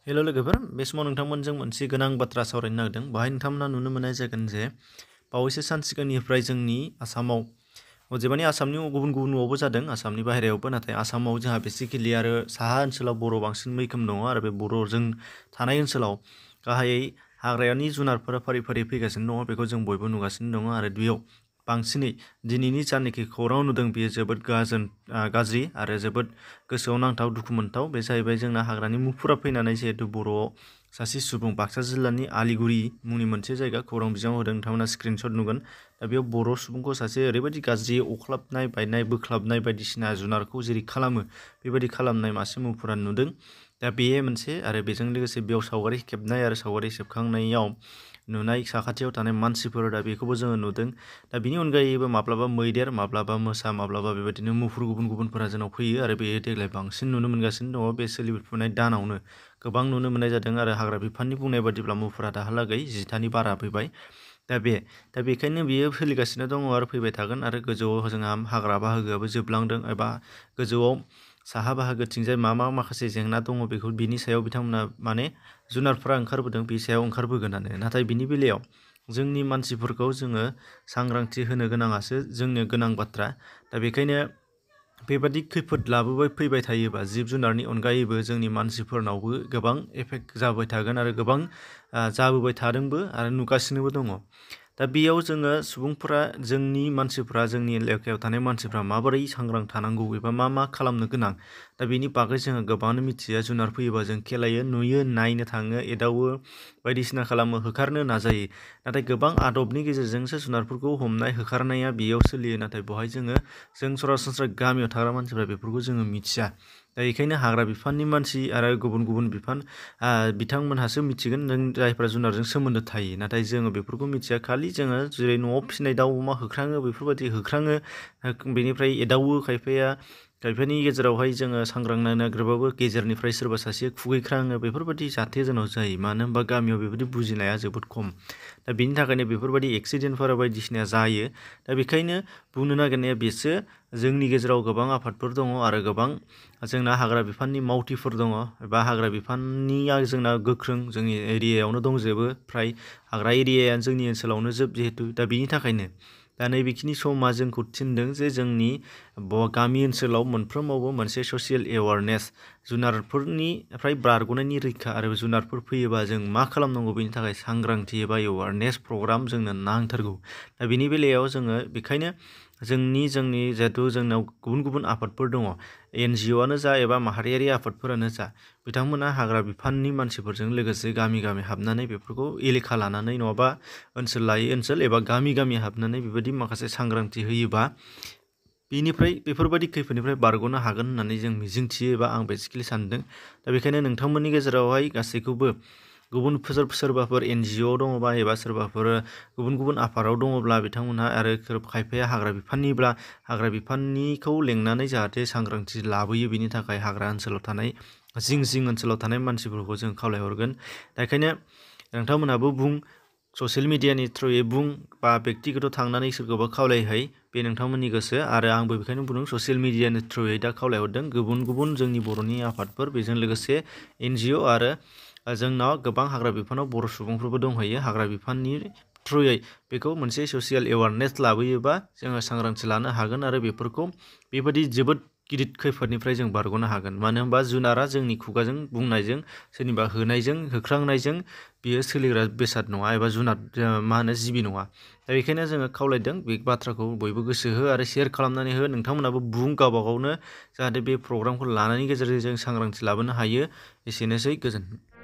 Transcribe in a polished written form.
हेल' लोगोफोर, बे समाव नोंथांमोनजों मोनसे गोनां बाथ्रा सावरायनो नागिरदों। बेहाय नोंथांमोना नुनो मोननाय जागोन जे बावैसो सान सिगांनिफ्राय जोंनि आसामाव, अदेबानि आसामनि गुबुन गुबुन न'आवबो जादों, आसामनि बाहेरायावबो, नाथाय आसामाव जोंहा बेसिकेलि आरो साहा ओनसोलाव बर' बांसिन मैखोम दङ आरो बे बर'जों थानाय ओनसोलाव गाहायै हाग्रानि जुनारफोरा फारि फारि फैगासिनो दङ। बेखौ जों बयबो नुगासिनो दङ आरो बेयाव बांसिनै दिनैनि जानाखि खौरां नुदों बेयो जोबोद गाज्रि आरो जोबोद गोसोआव नांथाव, दुखु मोनथाव। बे जाहैबाय जोंना हाग्रानि मुफुरा फैनानै जिहेतु बर'आव सासे सुबुं, बाक्सा जिल्लानि आलिगुरि मुंनि मोनसे जायगा, खौरां बिजोङाव होदों, नोंथांमोना स्क्रिनशट नुगोन। दा बेयाव बर' सुबुंखौ सासे ओरैबायदि गाज्रि अख्लाबनाय, बायनाय, बोख्लाबनाय बायदिसिना जुनारखौ जेरै खालामो बेबायदि खालामनाय मासे मुफुरा नुदों। दा बेयो मोनसे, आरो बेजों लोगोसे बेयाव सावगारि खेबनाय आरो सावगारि सेबखांनायाव नुनाय साखाथियाव थानाय मानसिफोर, दा बेखौबो जोङो नुदों। दा बिनि अनगायैबो माब्लाबा मैदेर, माब्लाबा मोसा, माब्लाबा बेबायदिनो मुफुर गुबुन गुबुनफोरा जोंनाव फैयो आरो बेयो देग्लाय बांसिन नुनो मोनगासिनो दङ। बे सोलिफुनाय दानावनो गोबां नुनो मोननाय जादों आरो हाग्रा बिफाननि बुंनाय बादिब्ला मुफुरा दाहालागै 10थानि बारा फैबाय। दा बेखायनो बियो सोलिगासिनो दङ आरो फैबाय थागोन। आरो गोजौआव जोंहा हाग्रा बाहागोआबो जोबलांदों, एबा गोजौआव साहा बाहागोथिंजाय माखासे जेंना दङ बेखौ बिनि सायाव बिथांमोना जुनारफ्रा ओंखारबोदों, बे सायाव ओंखारबोगोनानो। नाथाय बिनि बेलायाव जोंनि मानसिफोरखौ जोङो सांग्रांथि होनो गोनाङासो जोंनो गोनां बाथ्रा। दा बेखायनो बेबादि खैफोद फैबाय थायोबा जिब जुनारनि अनगायैबो जोंनि मानसिफोरनावबो गोबां एफेक्ट जाबाय थागोन आरो गोबां जाबोबाय थादोंबो आरो नुगासिनोबो दङ। दा बेयाव जोङो सुबुंफोरा, जोंनि मानसिफ्रा, जोंनि एलेकायाव थानाय मानसिफ्रा माबोरै सांग्रां थानांगौ एबा मा खालामनो गोनां, दा बेनि बागै जोङो गोबाङानो मिथिया। जुनार फैयोबा जों खेलायो, नुयो, नायनो थाङो, एदावो, बायदिसिना खालामो, होखारनो नाजायो। नाथाय गोबां आदबनि गेजेरजोंसो जुनारफोरखौ हमनाय, होखारनाया बेयाव सोलियो। नाथाय बेवहाय जों सरासनस्रा गामियाव थाग्रा मानसिफ्रा बेफोरखौ जोङो मिथिया। दा बेखायनो हाग्रा बिफाननि मानसि आरो गुबुन गुबुन बिफान बिथांमोनहासो मिथिगोन, जायफ्रा जुनारजों सोमोन्दो थायो। नाथाय जोङो बेफोरखौ मिथिया। खालि जोङो जेरै न'आव फिसिनाय दाउ अमा होख्राङो, बेफोरबायदि होख्राङो, बेनिफ्राय एदावो खायफानि गेजेरावहाय जोङो सांग्रां नागिरबाबो गेजेरनिफ्राय सोरबा सासे खुगैख्राङो, बेफोरबायदि जाथाया जोंनाव जायो। मानो होनबा गामियाव बेबायदि बुजिनाया जोबोद खम। दा बेनि थाखायनो बेफोरबायदि एक्सिडेन्टफोर बायदिसिना जायो। दा बेखायनो बुंनो नागिरनाया बेसो, जोंनि गेजेराव गोबां आफादफोर दङ आरो गोबां जोंना हाग्रा बिफाननि मावथिफोर दङ, एबा हाग्रा बिफाननिया जोंना गोख्रों, जोंनि एरियायावनो दंजोबो, फ्राय हाग्रा एरियाया जोंनि ओनसोलावनो जिहेतु। दा बेनि थाखायनो दा नैबेखिनि समा जोंखौ थिनदों जे जोंनि गामि ओनसोलाव मोनफ्रोमावबो मोनसे ससियेल एवारनेस, जुनारफोरनिफ्राय बारग'नायनि रैखा आरो जुनारफोर फैयोबा जों मा खालामनांगौ बेनि थाखाय सांग्रांथि एबा एवारनेस प्रग्राम जोंनो नांथारगौ। दा बेनि बेलायाव जोङो बेखायनो जोंनि जिहेथु जोंनाव गुबुन गुबुन आफादफोर दङ, NGOआनो जा एबा माहारियारि आफादफोरानो जा, बिथांमोना हाग्रा बिफाननि मानसिफोरजों लोगोसे गामि गामि हाबनानै बेफोरखौ एलेखा लानानै, नङाबा ओनसोल लायै ओनसोल एबा गामि गामि हाबनानै बेबायदि माखासे सांग्रांथि होयोबा बेफोरबायदि खैफोदनिफ्राय बारग'नो हागोन होननानै जों मिजिंथियो, एबा आं बेसिकेलि सानदों। दा बेखायनो नोंथांमोननि गेजेरावहाय गासैखौबो गुबुन सोरबाफोर NGO दङबा, एबा सोरबाफोर गुबुन गुबुन आफादाव दङब्ला बिथांमोनहा, आरो खायफाया हाग्रा बिफाननिब्ला हाग्रा बिफाननिखौ लेंनानै जाहाथे सांग्रांथि लाबोयो, बेनि थाखाय हाग्रा ओनसोलाव थानाय, जिं ओनसोलाव थानाय मानसिफोरखौ जों खावलायहरगोन। दा बेखायनो नोंथांमोनहाबो ससियेल मिडियानि थ्रुयै बा बेक्तिगत थांनानै सोरखौबा खावलायहै, बे नोंथांमोननि गोसो। आरो आंबो बेखायनो बुंदों, ससियेल मिडियानि थ्रुयै दा खावलायहरदों गुबुन गुबुन जोंनि बर'नि आफादफोर, बेजों लोगोसे NGO, आरो जोंनाव गोबां हाग्रा बिफानाव बर' सुबुंफोरबो दंहैयो। हाग्रा बिफाननि थ्रुयै बेखौ मोनसे ससियेल एवारनेस लाबोयोबा जोङो सांग्रांथि लानो हागोन, आरो बेबायदि जोबोद गिदिर खैफोदनिफ्राय जों बारग'नो हागोन। मानो होनबा जुनारा जोंनि खुगाजों बुंनायजों, सोरनिबा होनायजों, होख्रांनायजों बियो सोलिग्रा बेसाद नङा, एबा जिबि नङा। दा बेखायनो जोङो खावलायदों, बे बाथ्राखौ बयबो गोसो हो आरो शेयार खालामनानै हो। नोंथांमोनाबो गावबा गावनो, जाहाथे बे प्रग्रामखौ लानायनि गेजेरजों जों सांग्रांथि लाबोनो हायो। एसेनोसै, गोजोन्थों।